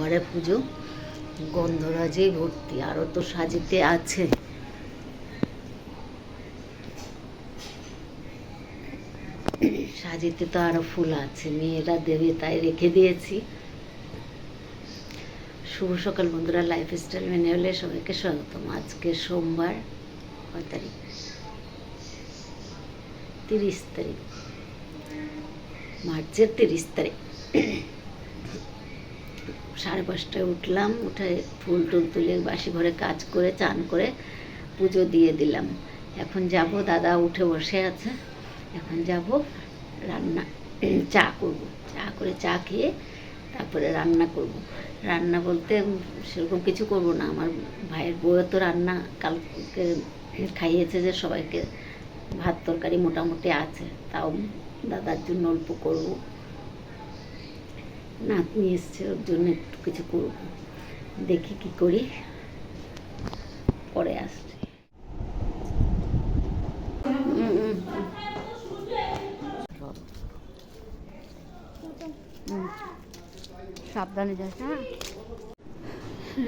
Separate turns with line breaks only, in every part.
সোমবারে পুজো, গন্ধরাজেই ভর্তি, আরও তো সাজিতে আছে। সাজিতে তো আরও ফুল আছে, মেয়েরা দেবে তাই রেখে দিয়েছি। শুভ সকাল বন্ধুরা, লাইফস্টাইল ম্যানুয়ালে সবাইকে স্বাগতম। আজকে সোমবার, কয় তারিখ? 30 তারিখ, মার্চের 30 তারিখ। 5:30টায় উঠলাম, উঠে ফুল টুল তুলে বাসি ঘরে কাজ করে চান করে পুজো দিয়ে দিলাম। এখন যাব, দাদা উঠে বসে আছে, এখন যাব রান্না, চা করব, চা করে চা খেয়ে তারপরে রান্না করব। রান্না বলতে সেরকম কিছু করব না, আমার ভাইয়ের বউয়ে তো রান্না কালকে খাইয়েছে যে সবাইকে, ভাত তরকারি মোটামুটি আছে, তাও দাদার জন্য অল্প করব। নাতনি এসছে, ওর জন্য একটু কিছু করব, দেখি কি করি, পরে আসছি। সাবধানে যাস। হ্যাঁ,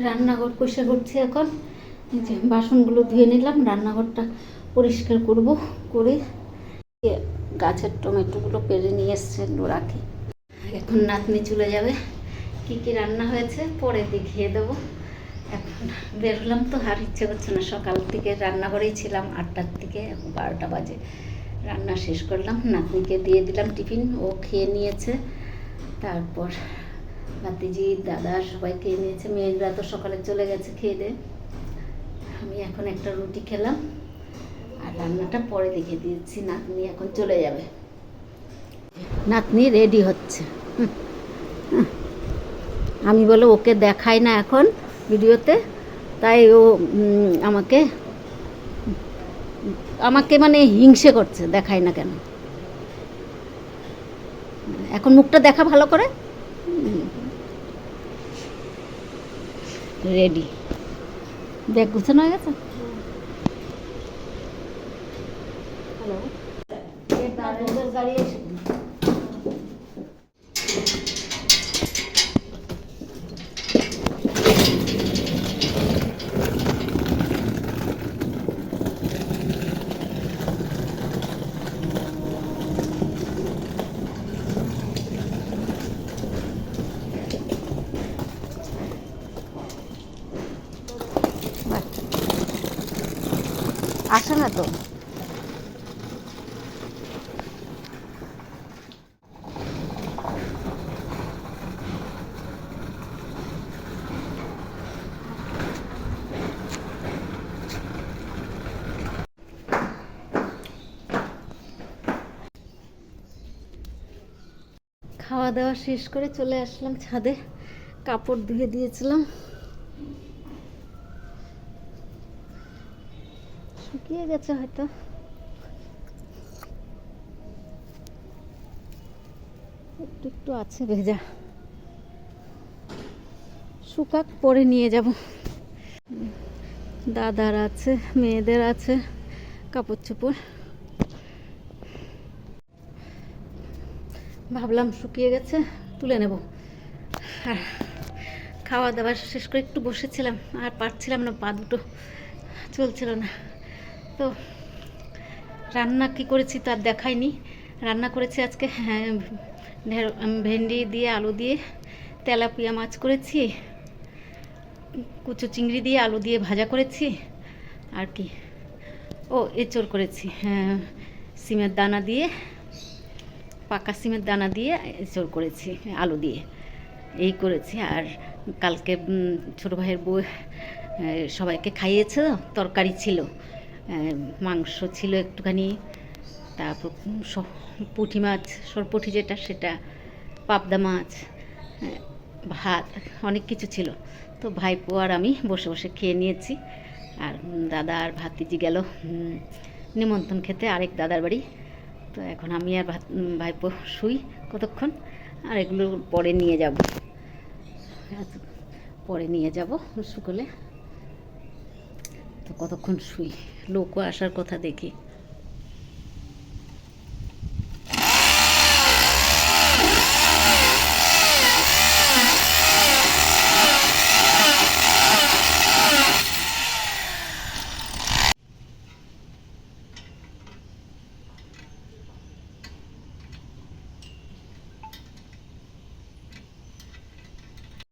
রান্নাঘর পরিষ্কার করছি এখন। এই যে বাসনগুলো ধুয়ে নিলাম, রান্নাঘরটা পরিষ্কার করব, করে গাছের টমেটোগুলো পেরে নিয়ে এসছে, রাখি। এখন নাতনি চলে যাবে, কি কি রান্না হয়েছে পরে দেখিয়ে দেবো। এখন বের হলাম তো আর ইচ্ছে করছে না, সকাল থেকে রান্নাঘরেই ছিলাম, 8টার থেকে, এখন 12টা বাজে। রান্না শেষ করলাম, নাতনিকে দিয়ে দিলাম টিফিন, ও খেয়ে নিয়েছে। তারপর ভাতিজি দাদা সবাই খেয়ে নিয়েছে, মেয়েরা তো সকালে চলে গেছে খেয়ে দিয়ে। আমি এখন একটা রুটি খেলাম, আর রান্নাটা পরে দেখিয়ে দিয়েছি। নাতনি এখন চলে যাবে, নাতনি রেডি হচ্ছে। আমি বলে ওকে দেখাই না এখন ভিডিওতে, তাই ও আমাকে মানে হিংসে করছে, দেখাই না কেন। এখন মুখটা দেখা ভালো করে। রেডি, ব্যাগ গুছানো হয়ে গেছে। হ্যালো, গাড়ি এসে আসে না তো। খাওয়া দাওয়া শেষ করে চলে আসলাম ছাদে, কাপড় ধুয়ে দিয়েছিলাম, শুকিয়ে গেছে হয়তো। একটু একটু আছে ভেজা, শুকাক পরে নিয়ে যাব। দাদার আছে, মেয়েদের আছে কাপড় চোপড়, ভাবলাম শুকিয়ে গেছে তুলে নেব। আর খাওয়া দাওয়া শেষ করে একটু বসেছিলাম, আর পারছিলাম না, পা দুটো চলছিল না। তো রান্না কি করেছি তার দেখাইনি। রান্না করেছি আজকে ভেন্ডি দিয়ে আলু দিয়ে তেলাপিয়া মাছ করেছি, কুচো চিংড়ি দিয়ে আলু দিয়ে ভাজা করেছি, আর কি এঁচড় করেছি, সিমের দানা দিয়ে, পাকা সিমের দানা দিয়ে এঁচড় করেছি আলু দিয়ে, এই করেছি। আর কালকে ছোটো ভাইয়ের বউ সবাইকে খাইয়েছে, তরকারি ছিল, মাংস ছিল একটুখানি, তারপর পুঁটি মাছ, সরপুঁটি যেটা সেটা, পাবদা মাছ, ভাত, অনেক কিছু ছিল। তো ভাইপো আর আমি বসে বসে খেয়ে নিয়েছি। আর দাদা আর ভাতিজি গেল নিমন্ত্রণ খেতে আরেক দাদার বাড়ি। তো এখন আমি আর ভাইপো শুই কতক্ষণ, আর এগুলো পরে নিয়ে যাব, পরে নিয়ে যাব শুকলে। তো কতক্ষণ শুই, লোকও আসার কথা দেখি।